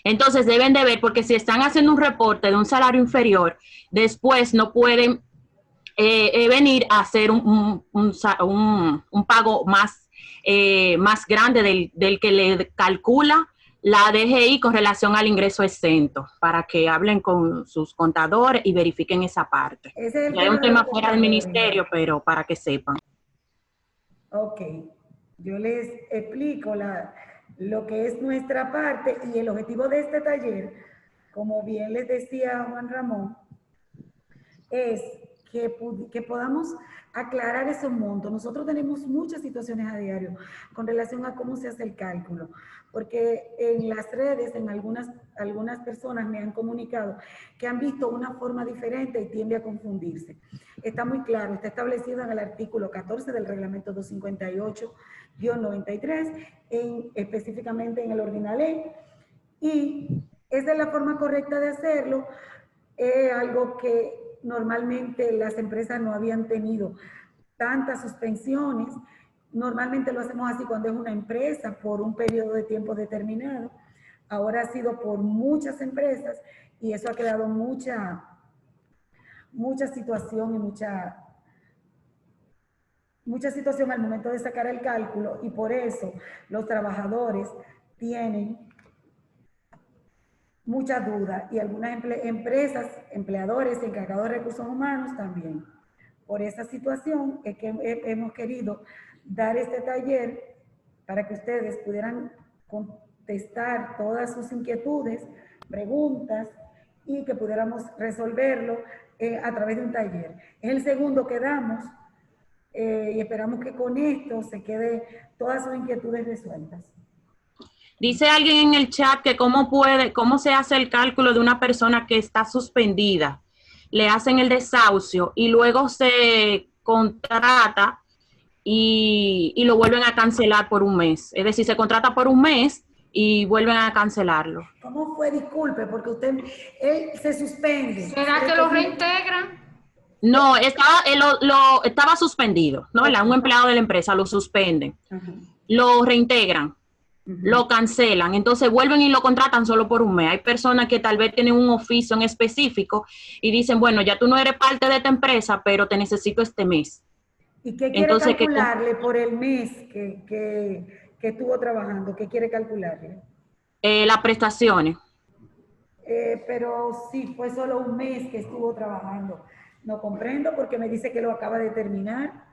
Entonces deben de ver, porque si están haciendo un reporte de un salario inferior, después no pueden venir a hacer un pago más grande del que le calcula la DGI con relación al ingreso exento, para que hablen con sus contadores y verifiquen esa parte. Es un tema fuera del ministerio, pero para que sepan. Ok, yo les explico lo que es nuestra parte y el objetivo de este taller, como bien les decía Juan Ramón, es que podamos aclarar esos montos. Nosotros tenemos muchas situaciones a diario con relación a cómo se hace el cálculo, porque en las redes, en algunas personas me han comunicado que han visto una forma diferente y tiende a confundirse. Está muy claro, está establecido en el artículo 14 del reglamento 258-93, específicamente en el ordinalé, y esa es la forma correcta de hacerlo, algo que normalmente las empresas no habían tenido tantas suspensiones. Normalmente lo hacemos así cuando es una empresa por un periodo de tiempo determinado. Ahora ha sido por muchas empresas y eso ha creado mucha situación y mucha situación al momento de sacar el cálculo, y por eso los trabajadores tienen mucha duda y algunas empresas, empleadores, encargados de recursos humanos también. Por esa situación es que hemos querido dar este taller para que ustedes pudieran contestar todas sus inquietudes, preguntas, y que pudiéramos resolverlo a través de un taller. Es el segundo que damos. y esperamos que con esto se quede todas sus inquietudes resueltas. Dice alguien en el chat que cómo se hace el cálculo de una persona que está suspendida. Le hacen el desahucio y luego se contrata y lo vuelven a cancelar por un mes. Es decir, se contrata por un mes y vuelven a cancelarlo. ¿Cómo fue? Disculpe, porque él se suspende. ¿Será que lo reintegran? No, estaba suspendido, ¿no? Un empleado de la empresa lo suspenden, lo reintegran, lo cancelan, entonces vuelven y lo contratan solo por un mes. Hay personas que tal vez tienen un oficio en específico y dicen, bueno, ya tú no eres parte de esta empresa, pero te necesito este mes. ¿Y qué quiere calcularle por el mes que estuvo trabajando? ¿Qué quiere calcularle? Las prestaciones. Pero sí, fue solo un mes que estuvo trabajando. No comprendo porque me dice que lo acaba de terminar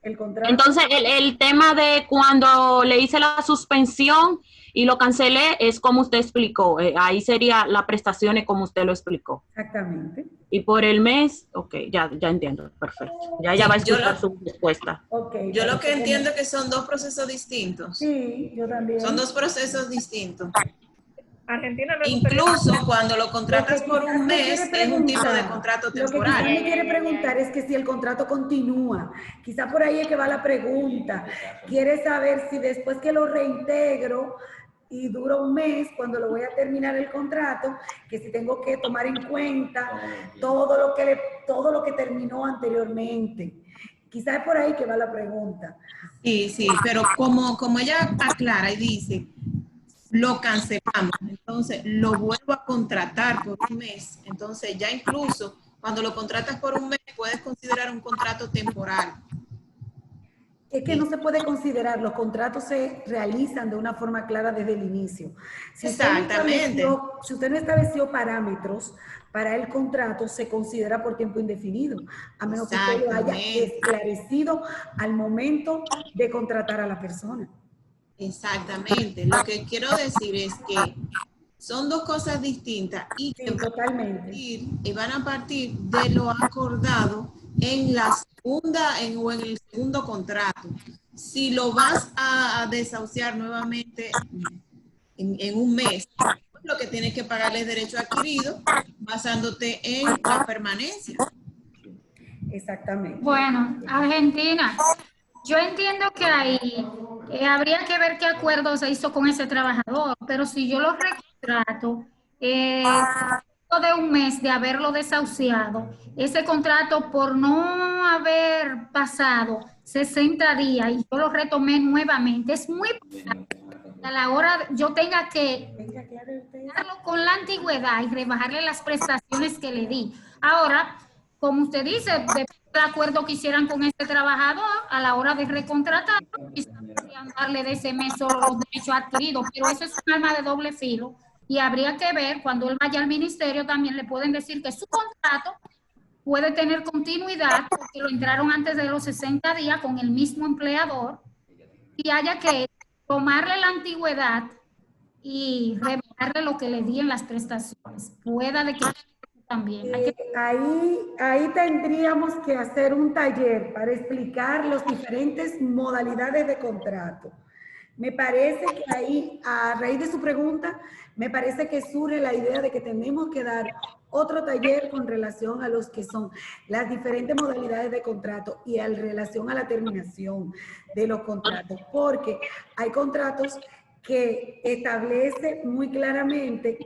el contrato. Entonces, el tema de cuando le hice la suspensión y lo cancelé es como usted explicó. Ahí sería las prestaciones como usted lo explicó. Exactamente. Y por el mes, ok, ya entiendo, perfecto. Ya va a escuchar su respuesta. Okay, yo lo que entiendo es que son dos procesos distintos. Sí, yo también. Son dos procesos distintos. Argentina incluso cuando lo contratas por un mes es un tipo de contrato temporal. Lo que me quiere preguntar es que si el contrato continúa, quizá por ahí es que va la pregunta. Quiere saber si después que lo reintegro y dura un mes, cuando lo voy a terminar el contrato, que si tengo que tomar en cuenta todo lo que terminó anteriormente. Quizá es por ahí que va la pregunta. Sí, pero como ella aclara y dice, lo cancelamos, entonces lo vuelvo a contratar por un mes, entonces ya incluso cuando lo contratas por un mes puedes considerar un contrato temporal. Es que no se puede considerar, los contratos se realizan de una forma clara desde el inicio. Exactamente. Si usted no estableció parámetros para el contrato, se considera por tiempo indefinido, a menos que usted lo haya esclarecido al momento de contratar a la persona. Exactamente. Lo que quiero decir es que son dos cosas distintas y que van a partir de lo acordado en la segunda o en el segundo contrato. Si lo vas a desahuciar nuevamente en un mes, lo que tienes que pagarle es derecho adquirido basándote en la permanencia. Exactamente. Bueno, Argentina, yo entiendo que ahí habría que ver qué acuerdo se hizo con ese trabajador, pero si yo lo recontrato, de un mes de haberlo desahuciado, ese contrato por no haber pasado 60 días y yo lo retomé nuevamente, es muy a la hora yo tenga que darlo con la antigüedad y rebajarle las prestaciones que le di. Ahora, como usted dice, de acuerdo que hicieran con este trabajador a la hora de recontratarlo, quizás podrían darle de ese mes solo los derechos adquiridos, pero eso es un arma de doble filo y habría que ver cuando él vaya al ministerio también le pueden decir que su contrato puede tener continuidad porque lo entraron antes de los 60 días con el mismo empleador y haya que tomarle la antigüedad y rebajarle lo que le di en las prestaciones. Pueda de que también. Ahí tendríamos que hacer un taller para explicar las diferentes modalidades de contrato. Me parece que ahí, a raíz de su pregunta, me parece que surge la idea de que tenemos que dar otro taller con relación a los que son las diferentes modalidades de contrato y en relación a la terminación de los contratos, porque hay contratos que establecen muy claramente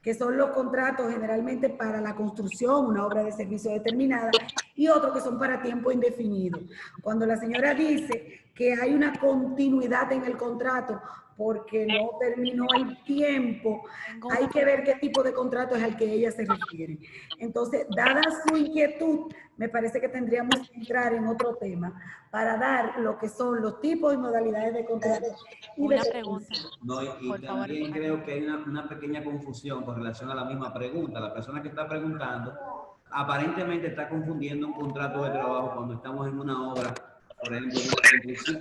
que son los contratos generalmente para la construcción, una obra de servicio determinada, y otros que son para tiempo indefinido. Cuando la señora dice que hay una continuidad en el contrato porque no terminó el tiempo, hay que ver qué tipo de contrato es al que ella se refiere. Entonces, dada su inquietud, me parece que tendríamos que entrar en otro tema para dar lo que son los tipos y modalidades de contrato. Una pregunta. No, y también creo que hay una pequeña confusión con relación a la misma pregunta. La persona que está preguntando aparentemente está confundiendo un contrato de trabajo cuando estamos en una obra, por ejemplo,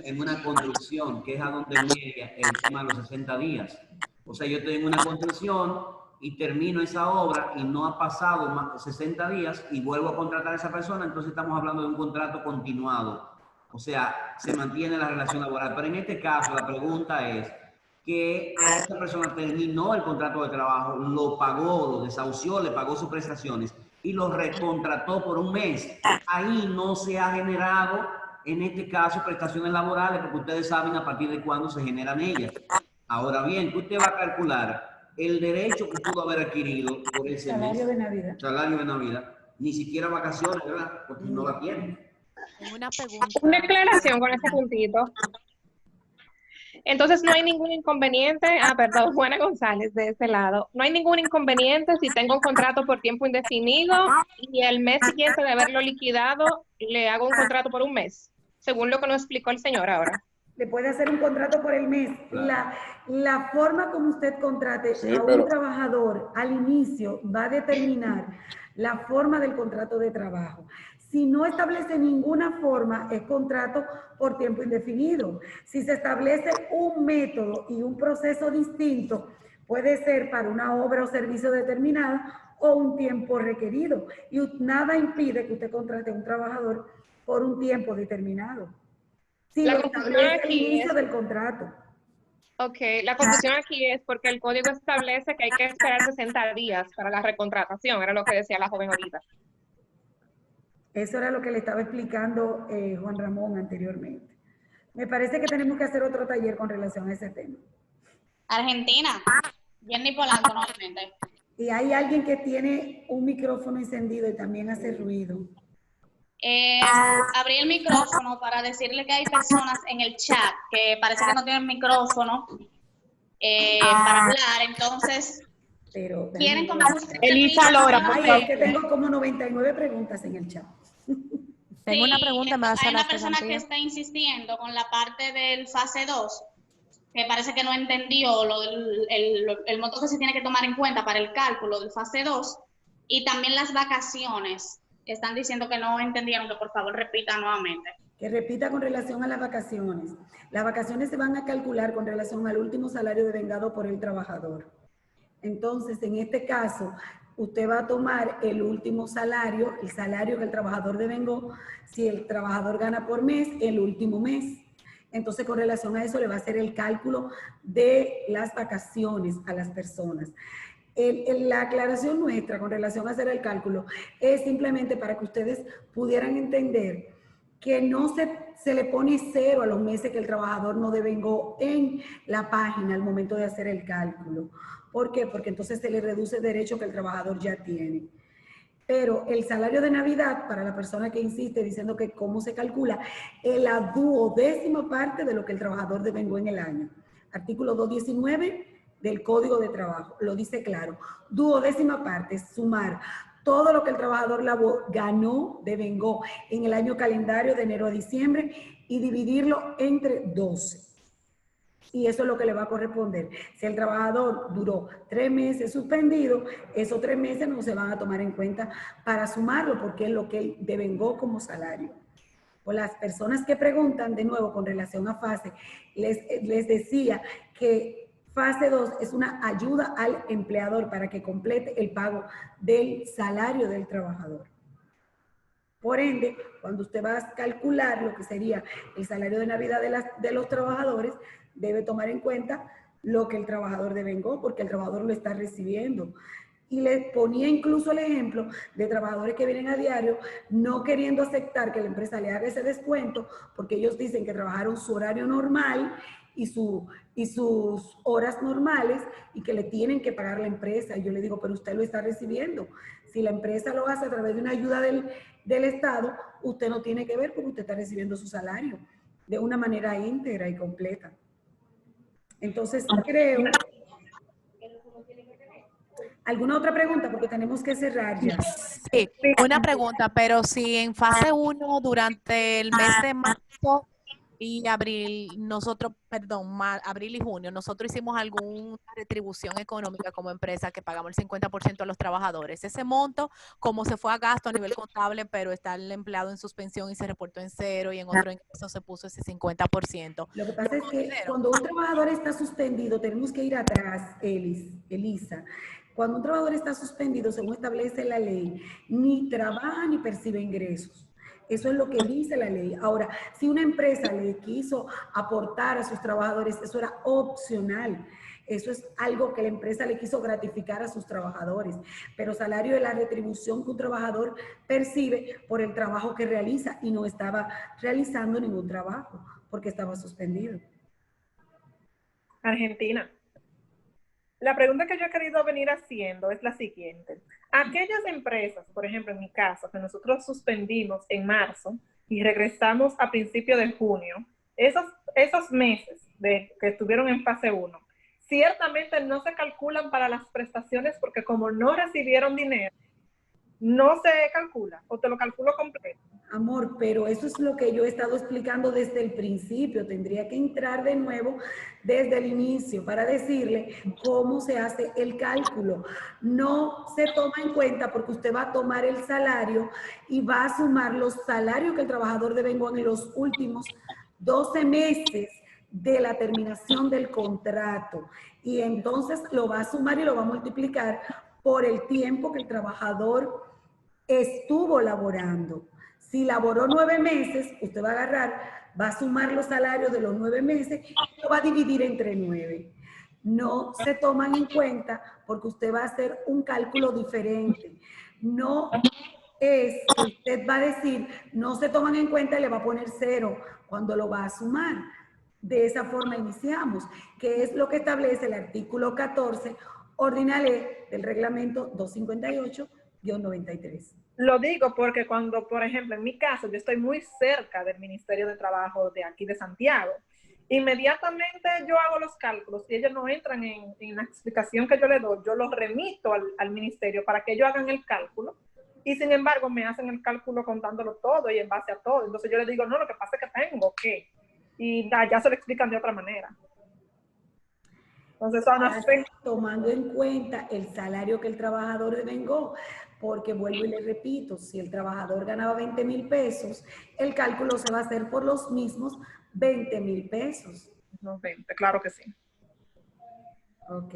en una construcción, que es a donde llega el tema de los 60 días. O sea, yo estoy en una construcción y termino esa obra y no ha pasado más de 60 días y vuelvo a contratar a esa persona, entonces estamos hablando de un contrato continuado. O sea, se mantiene la relación laboral. Pero en este caso, la pregunta es que esta persona terminó el contrato de trabajo, lo pagó, lo desahució, le pagó sus prestaciones y lo recontrató por un mes. Ahí no se ha generado, en este caso, prestaciones laborales, porque ustedes saben a partir de cuándo se generan ellas. Ahora bien, usted va a calcular el derecho que pudo haber adquirido por ese salario mes. de Navidad. Salario de Navidad. Ni siquiera vacaciones, ¿verdad? Porque no la tiene. Una pregunta. Una aclaración con ese puntito. Entonces no hay ningún inconveniente, perdón, Juana González de este lado, no hay ningún inconveniente si tengo un contrato por tiempo indefinido y el mes siguiente de haberlo liquidado le hago un contrato por un mes, según lo que nos explicó el señor ahora. Le puede hacer un contrato por el mes. La forma como usted contrate a un trabajador al inicio va a determinar la forma del contrato de trabajo. Si no establece ninguna forma, es contrato por tiempo indefinido. Si se establece un método y un proceso distinto, puede ser para una obra o servicio determinada o un tiempo requerido. Y nada impide que usted contrate a un trabajador por un tiempo determinado. Si lo establece el inicio del contrato. Ok, la confusión aquí es porque el código establece que hay que esperar 60 días para la recontratación, era lo que decía la joven ahorita. Eso era lo que le estaba explicando Juan Ramón anteriormente. Me parece que tenemos que hacer otro taller con relación a ese tema. Argentina, Jenny Polanco nuevamente. Y hay alguien que tiene un micrófono encendido y también hace ruido. Abrí el micrófono para decirle que hay personas en el chat que parece que no tienen micrófono para hablar, entonces pero quieren como Elisa Lora, es que tengo como 99 preguntas en el chat. Tengo una pregunta más. Hay una persona que está insistiendo con la parte del fase 2, que parece que no entendió el monto que se tiene que tomar en cuenta para el cálculo del fase 2 y también las vacaciones. Están diciendo que no entendieron, que por favor repita nuevamente. Que repita con relación a las vacaciones. Las vacaciones se van a calcular con relación al último salario devengado por el trabajador. Entonces, en este caso, usted va a tomar el último salario, el salario que el trabajador devengó, si el trabajador gana por mes, el último mes. Entonces, con relación a eso, le va a hacer el cálculo de las vacaciones a las personas. La aclaración nuestra con relación a hacer el cálculo es simplemente para que ustedes pudieran entender que no se le pone cero a los meses que el trabajador no devengó en la página al momento de hacer el cálculo. ¿Por qué? Porque entonces se le reduce el derecho que el trabajador ya tiene. Pero el salario de Navidad, para la persona que insiste diciendo que cómo se calcula, es la 12ª parte de lo que el trabajador devengó en el año. Artículo 219 del Código de Trabajo, lo dice claro. 12ª parte, sumar todo lo que el trabajador ganó, devengó en el año calendario de enero a diciembre y dividirlo entre 12. Y eso es lo que le va a corresponder. Si el trabajador duró 3 meses suspendido, esos 3 meses no se van a tomar en cuenta para sumarlo porque es lo que él devengó como salario. O las personas que preguntan de nuevo con relación a fase, les decía que fase 2 es una ayuda al empleador para que complete el pago del salario del trabajador. Por ende, cuando usted va a calcular lo que sería el salario de Navidad de los trabajadores, debe tomar en cuenta lo que el trabajador devengó, porque el trabajador lo está recibiendo. Y les ponía incluso el ejemplo de trabajadores que vienen a diario no queriendo aceptar que la empresa le haga ese descuento, porque ellos dicen que trabajaron su horario normal y sus horas normales y que le tienen que pagar la empresa. Y yo le digo, pero usted lo está recibiendo. Si la empresa lo hace a través de una ayuda del Estado, usted no tiene que ver porque usted está recibiendo su salario de una manera íntegra y completa. Entonces, creo... ¿Alguna otra pregunta? Porque tenemos que cerrar ya. Sí, una pregunta, pero si en fase 1, durante el mes de marzo y abril, abril y junio, nosotros hicimos alguna retribución económica como empresa que pagamos el 50% a los trabajadores. Ese monto, como se fue a gasto a nivel contable, pero está el empleado en suspensión y se reportó en cero y en otro ingreso se puso ese 50%. Lo que pasa es que cuando un trabajador está suspendido, tenemos que ir atrás, Elisa. Cuando un trabajador está suspendido, según establece la ley, ni trabaja ni percibe ingresos. Eso es lo que dice la ley. Ahora, si una empresa le quiso aportar a sus trabajadores, eso era opcional. Eso es algo que la empresa le quiso gratificar a sus trabajadores. Pero salario es la retribución que un trabajador percibe por el trabajo que realiza y no estaba realizando ningún trabajo porque estaba suspendido. Argentina. La pregunta que yo he querido venir haciendo es la siguiente. Aquellas empresas, por ejemplo, en mi caso, que nosotros suspendimos en marzo y regresamos a principios de junio, esos meses que estuvieron en fase 1, ciertamente no se calculan para las prestaciones porque como no recibieron dinero, no se calcula o te lo calculo completo. Amor, pero eso es lo que yo he estado explicando desde el principio. Tendría que entrar de nuevo desde el inicio para decirle cómo se hace el cálculo. No se toma en cuenta porque usted va a tomar el salario y va a sumar los salarios que el trabajador devengó en los últimos 12 meses de la terminación del contrato. Y entonces lo va a sumar y lo va a multiplicar por el tiempo que el trabajador estuvo laborando. Si laboró 9 meses, usted va a agarrar, va a sumar los salarios de los 9 meses y lo va a dividir entre 9. No se toman en cuenta porque usted va a hacer un cálculo diferente. No es que usted va a decir, no se toman en cuenta y le va a poner 0 cuando lo va a sumar. De esa forma iniciamos, que es lo que establece el artículo 14, ordinal E del reglamento 258-93. Lo digo porque cuando, por ejemplo, en mi caso, yo estoy muy cerca del Ministerio de Trabajo de aquí de Santiago, inmediatamente yo hago los cálculos y ellos no entran en la explicación que yo le doy, yo los remito al ministerio para que ellos hagan el cálculo y sin embargo me hacen el cálculo contándolo todo y en base a todo. Entonces yo les digo, no, lo que pasa es que tengo que, y ya se lo explican de otra manera. Entonces, tomando en cuenta el salario que el trabajador devengó, porque vuelvo y le repito, si el trabajador ganaba 20,000 pesos, el cálculo se va a hacer por los mismos 20,000 pesos. No, 20, claro que sí. Ok.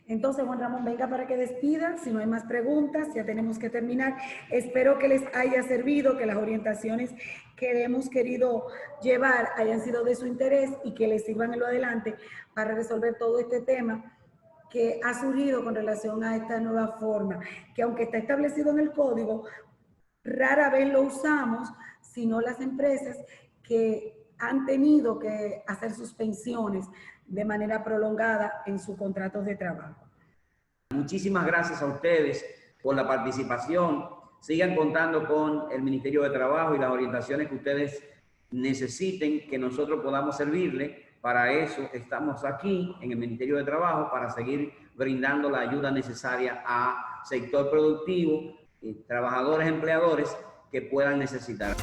Entonces, Juan Ramón, venga para que despida. Si no hay más preguntas, ya tenemos que terminar. Espero que les haya servido, que las orientaciones que hemos querido llevar hayan sido de su interés y que les sirvan en lo adelante para resolver todo este tema que ha surgido con relación a esta nueva forma, que aunque está establecido en el código, rara vez lo usamos, sino las empresas que han tenido que hacer suspensiones de manera prolongada en sus contratos de trabajo. Muchísimas gracias a ustedes por la participación. Sigan contando con el Ministerio de Trabajo y las orientaciones que ustedes necesiten que nosotros podamos servirle. Para eso estamos aquí en el Ministerio de Trabajo, para seguir brindando la ayuda necesaria a sector productivo y trabajadores, empleadores que puedan necesitar.